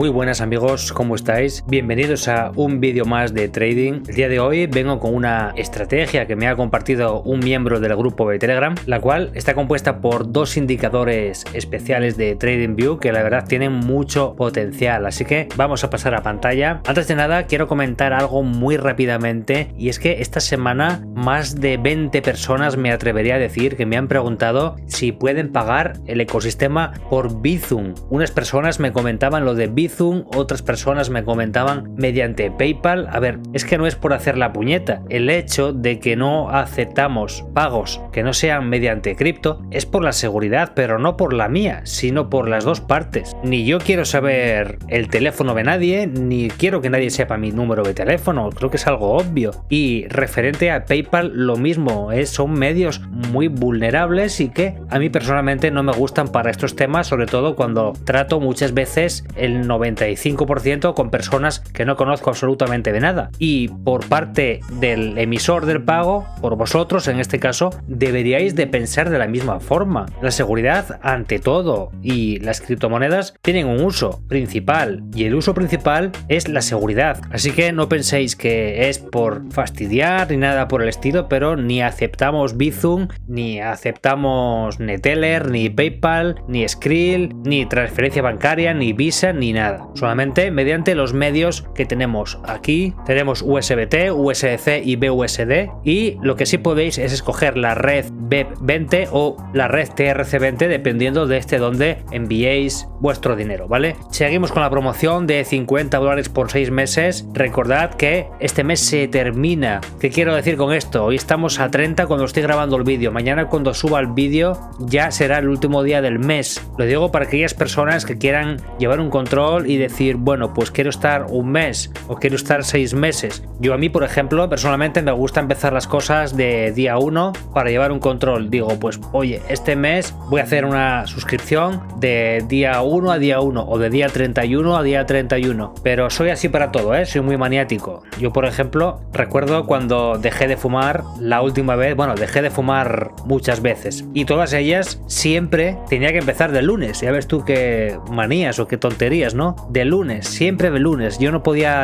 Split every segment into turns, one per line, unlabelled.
Muy buenas amigos, ¿cómo estáis? Bienvenidos a un vídeo más de trading. El día de hoy vengo con una estrategia que me ha compartido un miembro del grupo de Telegram, la cual está compuesta por dos indicadores especiales de TradingView que la verdad tienen mucho potencial, así que vamos a pasar a pantalla. Antes de nada quiero comentar algo muy rápidamente, y es que esta semana más de 20 personas me atrevería a decir que me han preguntado si pueden pagar el ecosistema por Bizum. Unas personas me comentaban lo de Bizum, otras personas me comentaban mediante PayPal. A ver, es que no es por hacer la puñeta. El hecho de que no aceptamos pagos que no sean mediante cripto es por la seguridad, pero no por la mía, sino por las dos partes. Ni yo quiero saber el teléfono de nadie, ni quiero que nadie sepa mi número de teléfono. Creo que es algo obvio. Y referente a PayPal, lo mismo, son medios muy vulnerables y que a mí personalmente no me gustan para estos temas, sobre todo cuando trato muchas veces el 95% con personas que no conozco absolutamente de nada. Y por parte del emisor del pago, por vosotros en este caso, deberíais de pensar de la misma forma. La seguridad ante todo, y las criptomonedas tienen un uso principal, y el uso principal es la seguridad. Así que no penséis que es por fastidiar ni nada por el estilo, pero ni aceptamos Bizum, ni aceptamos Neteller, ni PayPal, ni Skrill, ni transferencia bancaria, ni Visa, ni nada. Solamente mediante los medios que tenemos aquí. Tenemos USDT, USDC y BUSD, y lo que sí podéis es escoger la red BEP20 o la red TRC20 dependiendo de donde enviéis vuestro dinero, ¿vale? Seguimos con la promoción de $50 por 6 meses. Recordad que este mes se termina. ¿Qué quiero decir con esto? Hoy estamos a 30 cuando estoy grabando el vídeo. Mañana cuando suba el vídeo ya será el último día del mes. Lo digo para aquellas personas que quieran llevar un control y decir, bueno, pues quiero estar un mes o quiero estar 6 meses. Yo a mí, por ejemplo, personalmente me gusta empezar las cosas de día 1 para llevar un control. Digo, pues oye, este mes voy a hacer una suscripción de día 1 a día 1 o de día 31 a día 31. Pero soy así para todo, soy muy maniático. Yo, por ejemplo, recuerdo cuando dejé de fumar la última vez, bueno, dejé de fumar muchas veces y todas ellas siempre tenía que empezar de lunes. Ya ves tú qué manías o qué tonterías, ¿no? De lunes, siempre de lunes. Yo no podía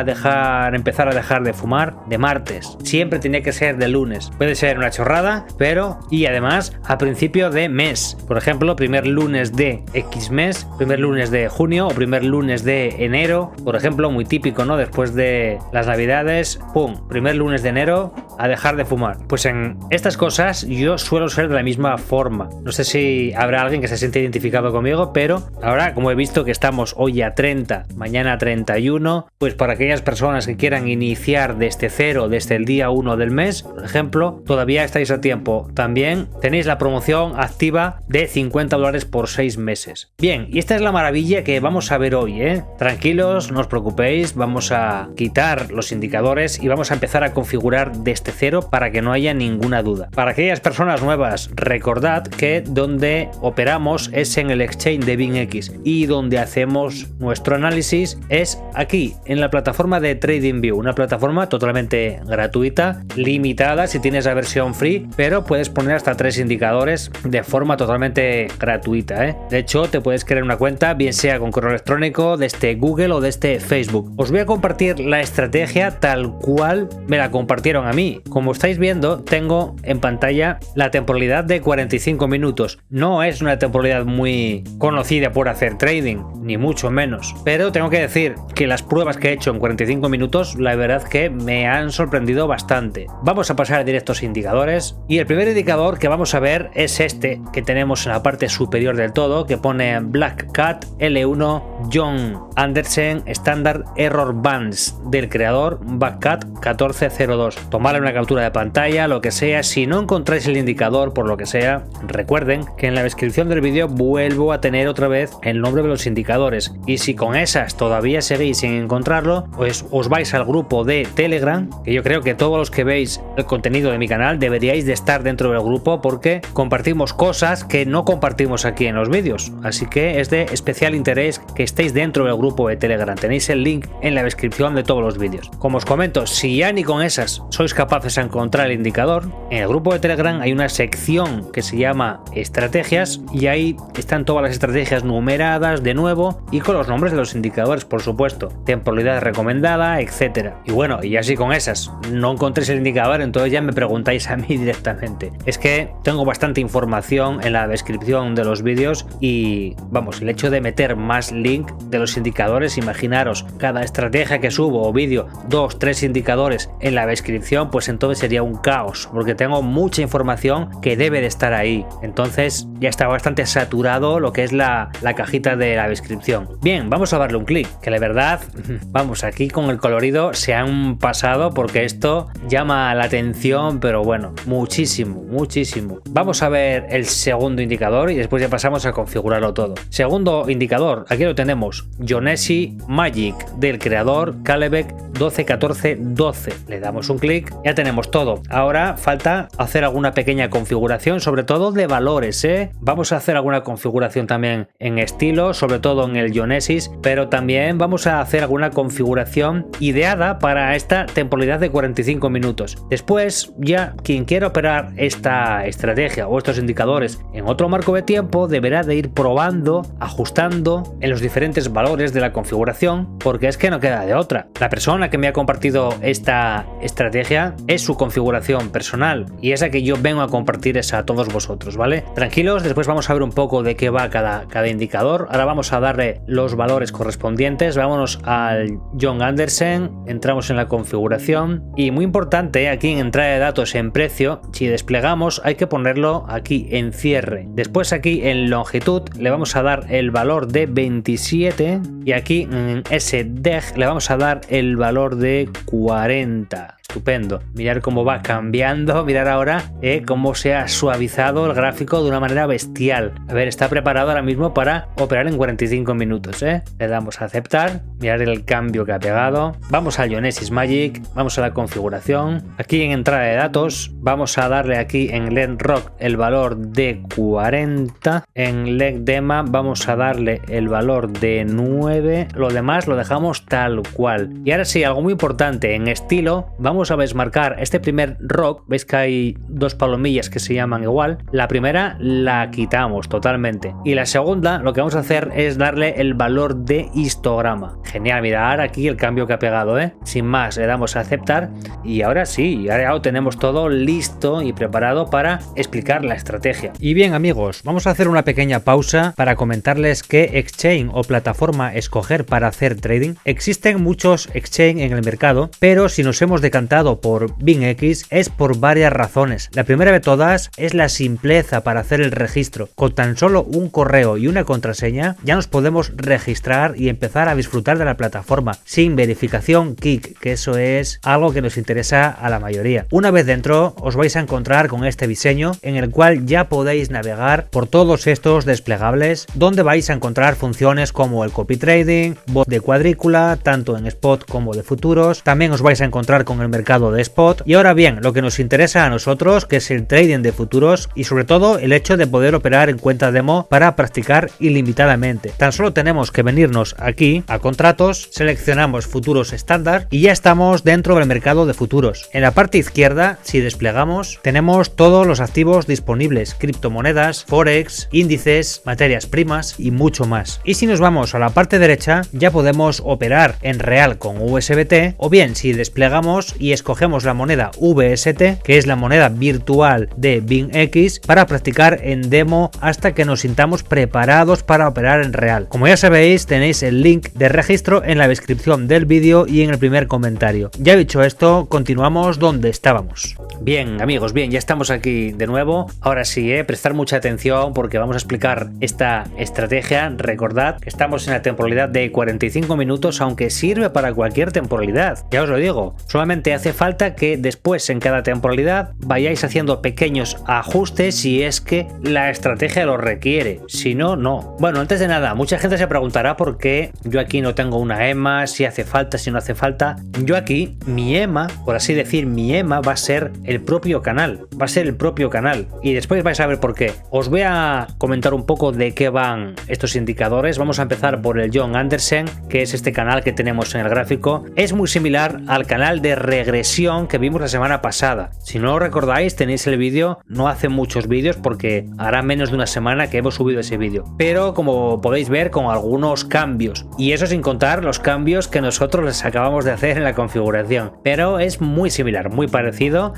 empezar a dejar de fumar de martes. Siempre tenía que ser de lunes. Puede ser una chorrada, pero y además a principio de mes. Por ejemplo, primer lunes de X mes, primer lunes de junio o primer lunes de enero. Por ejemplo, muy típico, ¿no? Después de las navidades, ¡pum! Primer lunes de enero a dejar de fumar. Pues en estas cosas yo suelo ser de la misma forma. No sé si habrá alguien que se siente identificado conmigo, pero ahora, como he visto que estamos hoy a 30, mañana 31, pues para aquellas personas que quieran iniciar desde cero, desde el día 1 del mes, por ejemplo, todavía estáis a tiempo. También tenéis la promoción activa de $50 por 6 meses. Bien, y esta es la maravilla que vamos a ver hoy, Tranquilos, no os preocupéis, vamos a quitar los indicadores y vamos a empezar a configurar desde cero para que no haya ninguna duda. Para aquellas personas nuevas, recordad que donde operamos es en el exchange de BingX y donde hacemos nuestro análisis es aquí, en la plataforma de TradingView, una plataforma totalmente gratuita, limitada si tienes la versión free, pero puedes poner hasta 3 indicadores de forma totalmente gratuita, De hecho, te puedes crear una cuenta, bien sea con correo electrónico, desde Google o desde Facebook. Os voy a compartir la estrategia tal cual me la compartieron a mí. Como estáis viendo, tengo en pantalla la temporalidad de 45 minutos. No es una temporalidad muy conocida por hacer trading, ni mucho menos. Pero tengo que decir que las pruebas que he hecho en 45 minutos, la verdad que me han sorprendido bastante. Vamos a pasar directo a los indicadores. Y el primer indicador que vamos a ver es este, que tenemos en la parte superior del todo, que pone Black Cat L1 John Andersen Standard Error Bands, del creador Blackcat 1402. Tomarle una captura de pantalla, lo que sea. Si no encontráis el indicador por lo que sea, recuerden que en la descripción del vídeo vuelvo a tener otra vez el nombre de los indicadores, y si con esas todavía seguís sin encontrarlo, pues os vais al grupo de Telegram, que yo creo que todos los que veis el contenido de mi canal deberíais de estar dentro del grupo, porque compartimos cosas que no compartimos aquí en los vídeos, así que es de especial interés que estéis dentro del grupo de Telegram. Tenéis el link en la descripción de todos los vídeos. Como os comento, si ya ni con esas sois capaces haces a encontrar el indicador. En el grupo de Telegram hay una sección que se llama estrategias y ahí están todas las estrategias numeradas de nuevo y con los nombres de los indicadores, por supuesto, temporalidad recomendada, etcétera. Y bueno, y así con esas no encontréis el indicador, entonces ya me preguntáis a mí directamente. Es que tengo bastante información en la descripción de los vídeos y vamos, el hecho de meter más link de los indicadores, imaginaros cada estrategia que subo o vídeo 2-3 indicadores en la descripción, pues entonces sería un caos porque tengo mucha información que debe de estar ahí. Entonces ya está bastante saturado lo que es la cajita de la descripción. Bien, vamos a darle un clic, que la verdad, vamos, aquí con el colorido se han pasado porque esto llama la atención, pero bueno, muchísimo. Vamos a ver el segundo indicador y después ya pasamos a configurarlo todo. Segundo indicador, aquí lo tenemos, Yonesis Magic, del creador Calebek 121412. Le damos un clic, ya tenemos todo. Ahora falta hacer alguna pequeña configuración, sobre todo de valores, Vamos a hacer alguna configuración también en estilo, sobre todo en el Yonesis, pero también vamos a hacer alguna configuración ideada para esta temporalidad de 45 minutos. Después, ya quien quiera operar esta estrategia o estos indicadores en otro marco de tiempo deberá de ir probando, ajustando en los diferentes valores de la configuración, porque es que no queda de otra. La persona que me ha compartido esta estrategia es su configuración personal y esa que yo vengo a compartir es a todos vosotros, ¿vale? Tranquilos, después vamos a ver un poco de qué va cada indicador. Ahora vamos a darle los valores correspondientes. Vámonos al John Andersen, entramos en la configuración y muy importante aquí en entrada de datos en precio, si desplegamos hay que ponerlo aquí en cierre. Después aquí en longitud le vamos a dar el valor de 27 y aquí en SDEG le vamos a dar el valor de 40. Estupendo. Mirar cómo va cambiando, mirar ahora cómo se ha suavizado el gráfico de una manera bestial. A ver, está preparado ahora mismo para operar en 45 minutos. Le damos a aceptar, mirar el cambio que ha pegado. Vamos al Yonesis Magic, vamos a la configuración. Aquí en entrada de datos vamos a darle aquí en LED Rock el valor de 40. En LED Dema vamos a darle el valor de 9. Lo demás lo dejamos tal cual. Y ahora sí, algo muy importante, en estilo vamos a desmarcar este primer rock. Veis que hay dos palomillas que se llaman igual. La primera la quitamos totalmente y la segunda lo que vamos a hacer es darle el valor de histograma. Genial, mirar aquí el cambio que ha pegado, sin más le damos a aceptar y ahora sí, ahora ya lo tenemos todo listo y preparado para explicar la estrategia. Y bien amigos, vamos a hacer una pequeña pausa para comentarles qué exchange o plataforma escoger para hacer trading. Existen muchos exchange en el mercado, pero si nos hemos decantado por BingX es por varias razones. La primera de todas es la simpleza para hacer el registro. Con tan solo un correo y una contraseña ya nos podemos registrar y empezar a disfrutar de la plataforma sin verificación KIC, que eso es algo que nos interesa a la mayoría. Una vez dentro os vais a encontrar con este diseño en el cual ya podéis navegar por todos estos desplegables donde vais a encontrar funciones como el copy trading, bot de cuadrícula, tanto en spot como de futuros. También os vais a encontrar con el mercado de spot. Y ahora bien, lo que nos interesa a nosotros, que es el trading de futuros y sobre todo el hecho de poder operar en cuenta demo para practicar ilimitadamente. Tan solo tenemos que venirnos aquí a contratos, seleccionamos futuros estándar y ya estamos dentro del mercado de futuros. En la parte izquierda, si desplegamos, tenemos todos los activos disponibles, criptomonedas, forex, índices, materias primas y mucho más. Y si nos vamos a la parte derecha, ya podemos operar en real con USDT o bien si desplegamos y escogemos la moneda VST, que es la moneda virtual de BingX, para practicar en demo hasta que nos sintamos preparados para operar en real. Como ya sabéis, tenéis el link de registro en la descripción del vídeo y en el primer comentario. Ya dicho esto, continuamos donde estábamos. Bien amigos, bien, ya estamos aquí de nuevo. Ahora sí, prestar mucha atención porque vamos a explicar esta estrategia. Recordad que estamos en la temporalidad de 45 minutos, aunque sirve para cualquier temporalidad. Ya os lo digo, solamente hace falta que después en cada temporalidad vayáis haciendo pequeños ajustes si es que la estrategia lo requiere, si no, no. Bueno, antes de nada, mucha gente se preguntará por qué yo aquí no tengo una EMA, si hace falta, si no hace falta. Yo aquí, mi EMA, por así decir, mi EMA va a ser el propio canal, y después vais a ver por qué. Os voy a comentar un poco de qué van estos indicadores. Vamos a empezar por el John Andersen, que es este canal que tenemos en el gráfico. Es muy similar al canal de regresión que vimos la semana pasada. Si no lo recordáis, tenéis el vídeo, no hace muchos vídeos porque hará menos de una semana que hemos subido ese vídeo, pero como podéis ver, con algunos cambios, y eso sin contar los cambios que nosotros les acabamos de hacer en la configuración, pero es muy similar, muy parecido.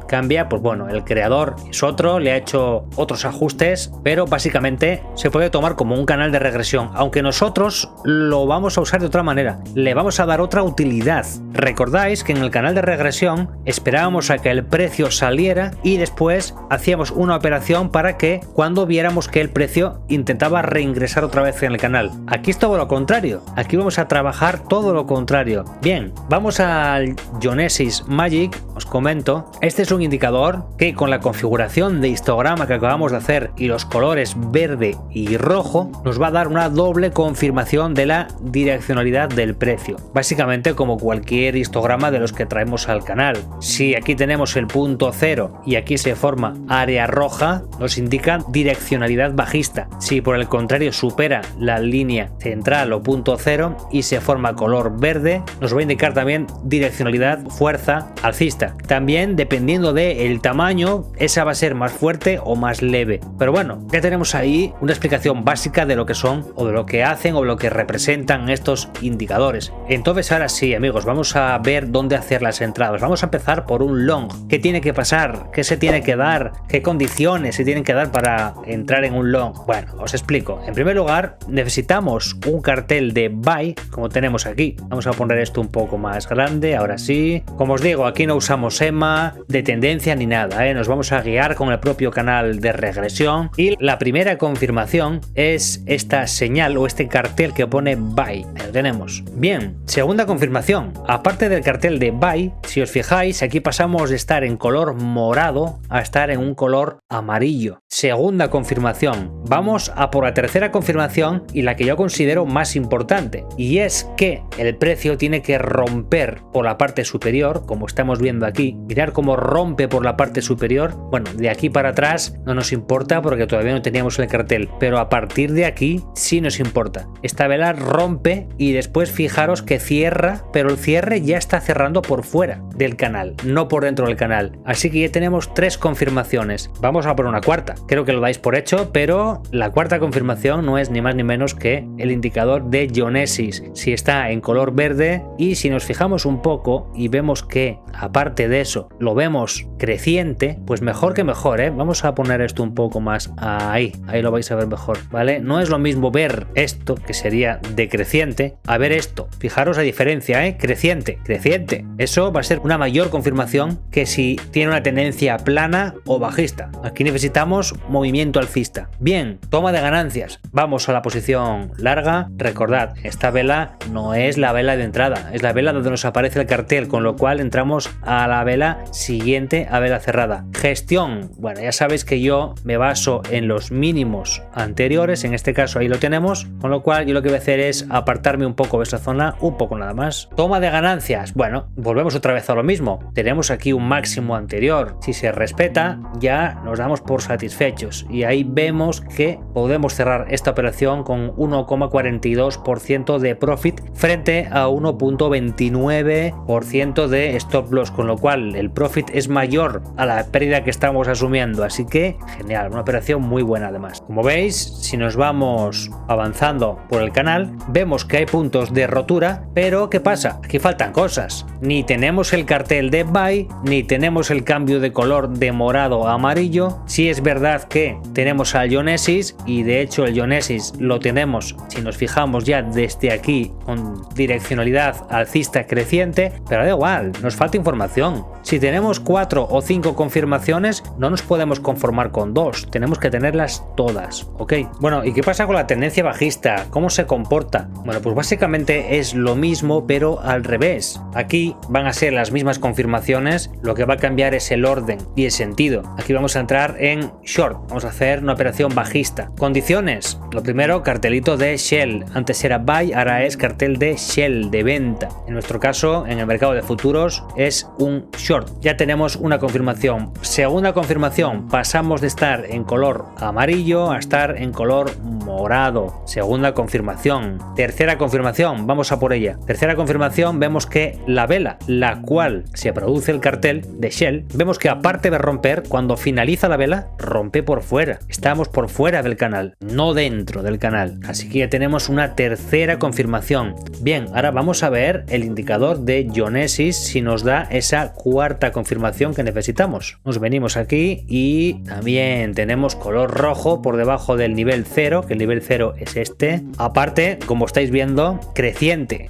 Cambia, pues bueno, el creador es otro, le ha hecho otros ajustes, pero básicamente se puede tomar como un canal de regresión, aunque nosotros lo vamos a usar de otra manera, le vamos a dar otra utilidad. Recordáis que en el canal de regresión esperábamos a que el precio saliera y después hacíamos una operación para que cuando viéramos que el precio intentaba reingresar otra vez en el canal. Aquí es todo lo contrario, aquí vamos a trabajar todo lo contrario. Bien, vamos al Genesis Magic, os comento, este es un indicador que con la configuración de histograma que acabamos de hacer y los colores verde y rojo nos va a dar una doble confirmación de la direccionalidad del precio, básicamente como cualquier histograma de los que traemos al canal. Si aquí tenemos el punto 0 y aquí se forma área roja, nos indica direccionalidad bajista. Si por el contrario supera la línea central o punto 0 y se forma color verde, nos va a indicar también direccionalidad fuerza alcista. También dependiendo del tamaño, esa va a ser más fuerte o más leve. Pero bueno, ya tenemos ahí una explicación básica de lo que son o de lo que hacen o lo que representan estos indicadores. Entonces ahora sí, amigos, vamos a ver dónde hacer las entradas. Vamos a empezar por un long. ¿Qué tiene que pasar? ¿Qué se tiene que dar? ¿Qué condiciones se tienen que dar para entrar en un long? Bueno, os explico. En primer lugar, necesitamos un cartel de buy, como tenemos aquí. Vamos a poner esto un poco más grande, ahora sí. Como os digo, aquí no usamos EMA de tendencia ni nada, nos vamos a guiar con el propio canal de regresión y la primera confirmación es esta señal o este cartel que pone buy. Ahí lo tenemos. Bien, segunda confirmación, aparte del cartel de buy, si os fijáis, aquí pasamos de estar en color morado a estar en un color amarillo. Segunda confirmación, vamos a por la tercera confirmación y la que yo considero más importante, y es que el precio tiene que romper por la parte superior, como estamos viendo aquí. Mirar cómo rompe por la parte superior. Bueno, de aquí para atrás no nos importa porque todavía no teníamos el cartel, pero a partir de aquí sí nos importa. Esta vela rompe y después fijaros que cierra, pero el cierre ya está cerrando por fuera del canal, no por dentro del canal. Así que ya tenemos tres confirmaciones. Vamos a por una cuarta. Creo que lo dais por hecho, pero la cuarta confirmación no es ni más ni menos que el indicador de Genesis. Si está en color verde y si nos fijamos un poco y vemos que aparte de eso lo vemos creciente, pues mejor que mejor, Vamos a poner esto un poco más ahí lo vais a ver mejor, ¿vale? No es lo mismo ver esto, que sería decreciente, a ver esto. Fijaros la diferencia, creciente. Eso va a ser una mayor confirmación que si tiene una tendencia plana o bajista. Aquí necesitamos movimiento alcista. Bien, toma de ganancias. Vamos a la posición larga. Recordad, esta vela no es la vela de entrada, es la vela donde nos aparece el cartel, con lo cual entramos a la vela siguiente a vela cerrada. Gestión, bueno, ya sabéis que yo me baso en los mínimos anteriores, en este caso ahí lo tenemos, con lo cual yo lo que voy a hacer es apartarme un poco de esta zona, un poco nada más. Toma de ganancias, bueno, volvemos otra vez a lo mismo. Tenemos aquí un máximo anterior, si se respeta ya nos damos por satisfechos y ahí vemos que podemos cerrar esta operación con 1,42% de profit frente a 1,29% de stop loss, con lo cual el profit es mayor a la pérdida que estamos asumiendo, así que genial, una operación muy buena además. Como veis, si nos vamos avanzando por el canal, vemos que hay puntos de rotura, pero ¿qué pasa? Aquí faltan cosas. Ni tenemos el cartel de buy, ni tenemos el cambio de color de morado a amarillo. Sí es verdad que tenemos al Genesis y de hecho el Genesis lo tenemos, si nos fijamos ya desde aquí, con direccionalidad alcista creciente, pero da igual, nos falta información. Si tenemos 4 o 5 confirmaciones, no nos podemos conformar con 2, tenemos que tenerlas todas, ¿ok? Bueno, ¿y qué pasa con la tendencia bajista? ¿Cómo se comporta? Bueno, pues básicamente es lo mismo, pero al revés. Aquí van a ser las mismas confirmaciones, lo que va a cambiar es el orden y el sentido. Aquí vamos a entrar en short, vamos a hacer una operación bajista. Condiciones, lo primero, cartelito de Shell, antes era buy, ahora es cartel de Shell, de venta. En nuestro caso, en el mercado de futuros, es un short. Ya tenemos una confirmación. Segunda confirmación, pasamos de estar en color amarillo a estar en color morado. Segunda confirmación. Tercera confirmación, vamos a por ella. Tercera confirmación, vemos que la vela, la cual se produce el cartel de Shell, vemos que aparte de romper, cuando finaliza la vela, rompe por fuera. Estamos por fuera del canal, no dentro del canal. Así que ya tenemos una tercera confirmación. Bien, ahora vamos a ver el indicador de Yonesis si nos da esa cuarta confirmación que necesitamos. Nos venimos aquí y también tenemos color rojo por debajo del nivel 0, que el nivel 0 es este. Aparte, como estáis viendo, creciente,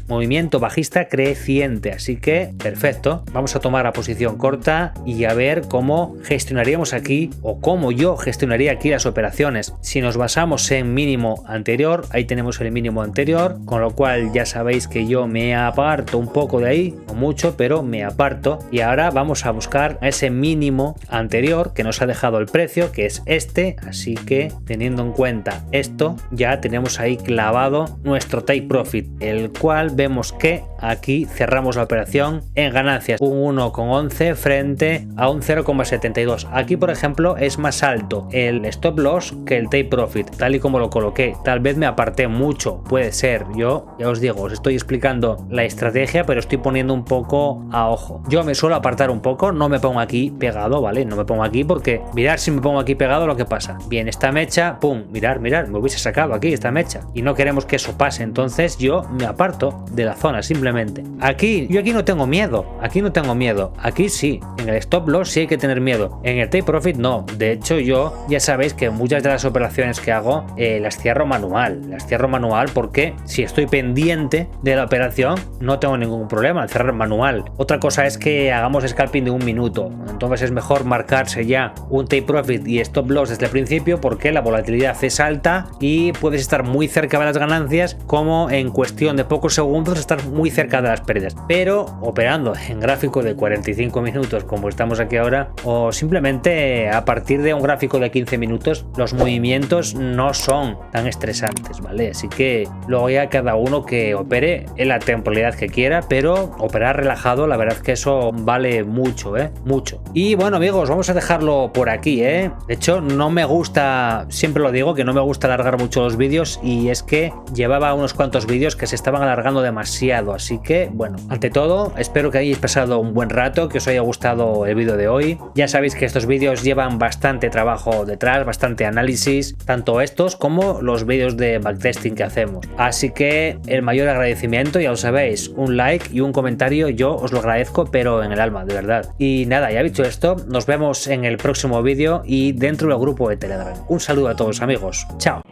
movimiento bajista creciente, así que perfecto. Vamos a tomar la posición corta y a ver cómo gestionaríamos aquí o cómo yo gestionaría aquí las operaciones. Si nos basamos en mínimo anterior, ahí tenemos el mínimo anterior, con lo cual ya sabéis que yo me aparto un poco de ahí, no mucho, pero me aparto, y ahora vamos a buscar ese mínimo anterior que nos ha dejado el precio, que es este, así que teniendo en cuenta esto, ya tenemos ahí clavado nuestro take profit, el cual vemos que aquí cerramos la operación en ganancias, un 1,11 frente a un 0,72. Aquí por ejemplo es más alto el stop loss que el take profit, tal y como lo coloqué. Tal vez me aparté mucho, puede ser. Yo ya os digo, os estoy explicando la estrategia, pero estoy poniendo un poco a ojo. Yo me suelo apartar un poco, no me pongo aquí pegado, ¿vale? No me pongo aquí porque mirad, si me pongo aquí pegado lo que pasa. Bien, esta mecha, pum, mirad, me hubiese sacado aquí esta mecha y no queremos que eso pase, entonces yo me aparto de la zona simplemente. Aquí, yo aquí no tengo miedo, aquí sí, en el stop loss sí hay que tener miedo, en el take profit no. De hecho, yo ya sabéis que muchas de las operaciones que hago las cierro manual, porque si estoy pendiente de la operación no tengo ningún problema al cerrar manual. Otra cosa es que hagamos scalping de un minuto, entonces es mejor marcarse ya un take profit y stop loss desde el principio, porque la volatilidad es alta y puedes estar muy cerca de las ganancias, como en cuestión de pocos segundos estar muy cerca de las pérdidas. Pero operando en gráfico de 45 minutos como estamos aquí ahora, o simplemente a partir de un gráfico de 15 minutos, los movimientos no son tan estresantes, ¿vale? Así que luego ya cada uno que opere en la temporalidad que quiera, pero operar relajado, la verdad que eso vale mucho, mucho. Y bueno, amigos, vamos a dejarlo por aquí, De hecho, no me gusta, siempre lo digo, que no me gusta alargar mucho los vídeos, y es que llevaba unos cuantos vídeos que se estaban alargando demasiado, así que bueno, ante todo, espero que hayáis pasado un buen rato, que os haya gustado el vídeo de hoy. Ya sabéis que estos vídeos llevan bastante trabajo detrás, bastante análisis, tanto estos como los vídeos de backtesting que hacemos. Así que el mayor agradecimiento, ya lo sabéis, un like y un comentario, yo os lo agradezco, pero en el alma, de verdad. Y nada, ya dicho esto, nos vemos en el próximo vídeo y dentro del grupo de Telegram. Un saludo a todos, amigos. Chao.